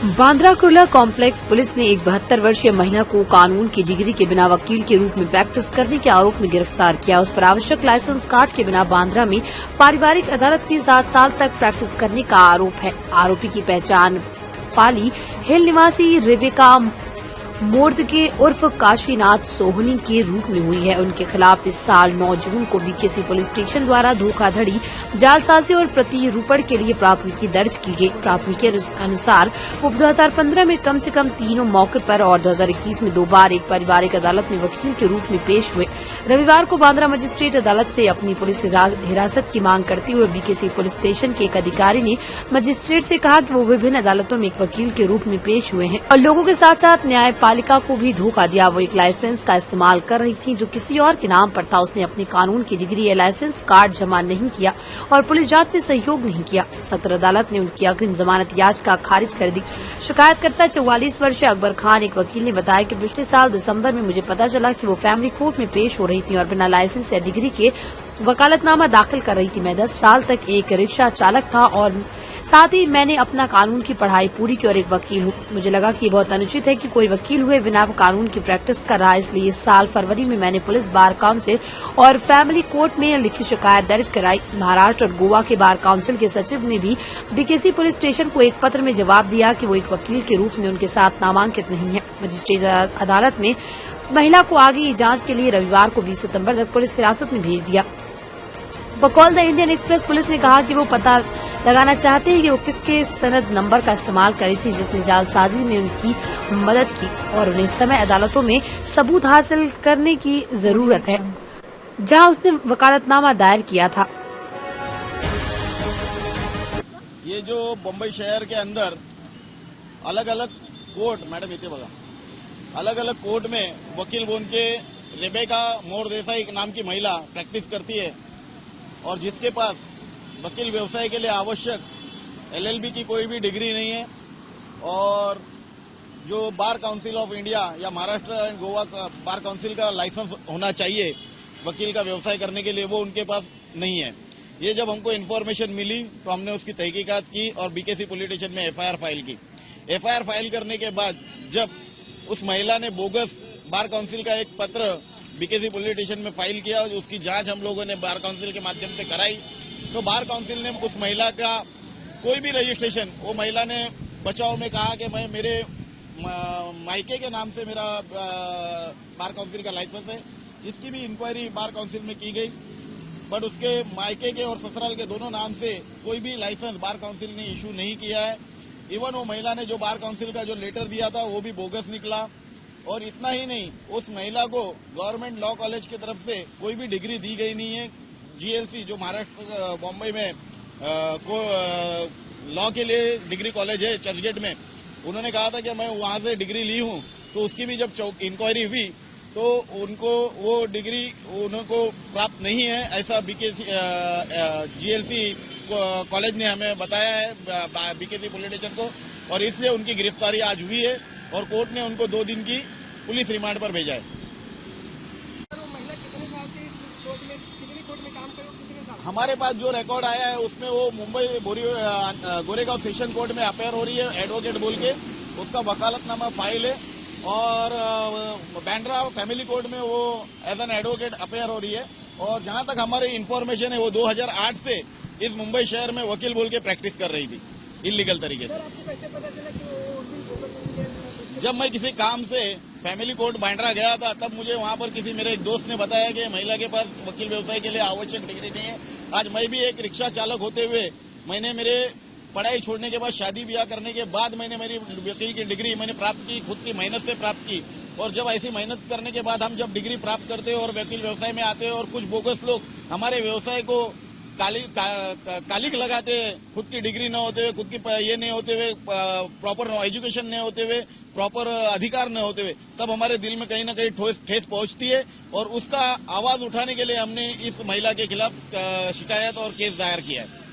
Bandra Kurla complex police ने एक 72 वर्षीय महिला को कानून की डिग्री के बिना वकील के रूप में प्रैक्टिस करने के आरोप में गिरफ्तार किया। उस पर आवश्यक लाइसेंस कार्ड के बिना बांद्रा में पारिवारिक अदालत में 7 साल तक प्रैक्टिस करने का आरोप है। आरोपी की पहचान पाली हिल निवासी रेबेका मोर्द के उर्फ काशीनाथ सोहनी के रूप में हुई है। उनके खिलाफ इस साल 9 जून को बीकेसी पुलिस स्टेशन द्वारा धोखाधड़ी, जालसाजी और प्रतिरूपण के लिए प्राथमिकी दर्ज की गई। प्राथमिकी के अनुसार वो 2015 में कम से कम 3 मौके पर और 2021 में 2 बार एक पारिवारिक अदालत में वकील के रूप में पेश हुए। रविवार को बांद्रा मजिस्ट्रेट अदालत से अपनी पुलिस हिरासत की मांग करते हुए बीकेसी पुलिस स्टेशन के एक अधिकारी ने मजिस्ट्रेट से कहा कि वो विभिन्न अदालतों में एक वकील के रूप में पेश हुए हैं और लोगों के साथ साथ न्यायपालिका को भी धोखा दिया। वो एक लाइसेंस का इस्तेमाल कर रही थी जो किसी और के नाम पर था। उसने अपनी कानून की डिग्री या लाइसेंस कार्ड जमा नहीं किया और पुलिस जांच में सहयोग नहीं किया। सत्र अदालत ने उनकी अग्रिम जमानत याचिका खारिज कर दी। शिकायतकर्ता 44 वर्षीय अकबर खान एक वकील ने बताया कि पिछले साल दिसंबर में मुझे पता चला कि वो फैमिली कोर्ट में पेश हो रही थी और बिना लाइसेंस या डिग्री के वकालतनामा दाखिल कर रही थी। मैं 10 साल तक एक रिक्शा चालक था और साथ ही मैंने अपना कानून की पढ़ाई पूरी की और एक वकील हूँ। मुझे लगा कि बहुत अनुचित है कि कोई वकील हुए बिना कानून की प्रैक्टिस कर रहा है, इसलिए इस साल फरवरी में मैंने पुलिस बार काउंसिल और फैमिली कोर्ट में लिखित शिकायत दर्ज कराई। महाराष्ट्र और गोवा के बार काउंसिल के सचिव ने भी बीकेसी पुलिस स्टेशन को एक पत्र में जवाब दिया कि वो एक वकील के रूप में उनके साथ नामांकित नहीं है। मजिस्ट्रेट अदालत में महिला को आगे जांच के लिए रविवार को 20 सितंबर तक पुलिस हिरासत में भेज दिया। बकौल द इंडियन एक्सप्रेस पुलिस ने कहा कि वो पता लगाना चाहते हैं कि वो किसके सनद नंबर का इस्तेमाल करी थी जिसने जालसाजी में उनकी मदद की और उन्हें समय अदालतों में सबूत हासिल करने की जरूरत है जहां उसने वकालतनामा दायर किया था। ये जो मुंबई शहर के अंदर अलग अलग कोर्ट, मैडम इथे बघा, अलग अलग कोर्ट में वकील बोन के रेबेका मोर देसाई नाम की महिला प्रैक्टिस करती है और जिसके पास वकील व्यवसाय के लिए आवश्यक एलएलबी की कोई भी डिग्री नहीं है और जो बार काउंसिल ऑफ इंडिया या महाराष्ट्र एंड गोवा का बार काउंसिल का लाइसेंस होना चाहिए वकील का व्यवसाय करने के लिए, वो उनके पास नहीं है। ये जब हमको इन्फॉर्मेशन मिली तो हमने उसकी तहकीकात की और बीकेसी पुलिस स्टेशन में एफआईआर फाइल की। एफआईआर फाइल करने के बाद जब उस महिला ने बोगस बार काउंसिल का एक पत्र बीकेसी पुलिस स्टेशन में फाइल किया, उसकी जांच हम लोगों ने बार काउंसिल के माध्यम से कराई तो बार काउंसिल ने उस महिला का कोई भी रजिस्ट्रेशन, वो महिला ने बचाव में कहा कि मैं मेरे मायके के नाम से मेरा बार काउंसिल का लाइसेंस है, जिसकी भी इंक्वायरी बार काउंसिल में की गई, बट उसके मायके के और ससुराल के दोनों नाम से कोई भी लाइसेंस बार काउंसिल ने इशू नहीं किया है। इवन वो महिला ने जो बार काउंसिल का जो लेटर दिया था वो भी बोगस निकला। और इतना ही नहीं, उस महिला को गवर्नमेंट लॉ कॉलेज की तरफ से कोई भी डिग्री दी गई नहीं है। जीएलसी जो महाराष्ट्र बॉम्बे में लॉ के लिए डिग्री कॉलेज है चर्चगेट में, उन्होंने कहा था कि मैं वहां से डिग्री ली हूं, तो उसकी भी जब इंक्वायरी हुई तो उनको वो डिग्री उनको प्राप्त नहीं है, ऐसा बीकेसी जीएलसी कॉलेज ने हमें बताया है बीकेसी पुलिस स्टेशन को, और इसलिए उनकी गिरफ्तारी आज हुई है और कोर्ट ने उनको 2 दिन की पुलिस रिमांड पर भेजा है। हमारे पास जो रिकॉर्ड आया है उसमें वो मुंबई गोरेगांव सेशन कोर्ट में अपेयर हो रही है एडवोकेट बोल के, उसका वकालतनामा फाइल है और बांद्रा फैमिली कोर्ट में वो एज एन एडवोकेट अपेयर हो रही है। और जहां तक हमारी इन्फॉर्मेशन है वो 2008 से इस मुंबई शहर में वकील बोल के प्रैक्टिस कर रही थी इलीगल तरीके से। जब मैं किसी काम से फैमिली कोर्ट बांद्रा गया था तब मुझे वहां पर किसी मेरे एक दोस्त ने बताया कि महिला के पास वकील व्यवसाय के लिए आवश्यक डिग्री नहीं है। आज मैं भी एक रिक्शा चालक होते हुए मैंने मेरे पढ़ाई छोड़ने के बाद शादी ब्याह करने के बाद मैंने मेरी वकील की डिग्री मैंने प्राप्त की, खुद की मेहनत से प्राप्त की। और जब ऐसी मेहनत करने के बाद हम जब डिग्री प्राप्त करते हैं और वकील व्यवसाय में आते हैं और कुछ बोगस लोग हमारे व्यवसाय को कालिक लगाते हैं, खुद की डिग्री न होते हुए, खुद की ये नहीं होते हुए, प्रॉपर एजुकेशन नहीं होते हुए, प्रॉपर अधिकार न होते हुए, तब हमारे दिल में कहीं ना कहीं ठेस पहुंचती है और उसका आवाज उठाने के लिए हमने इस महिला के खिलाफ शिकायत और केस दायर किया है।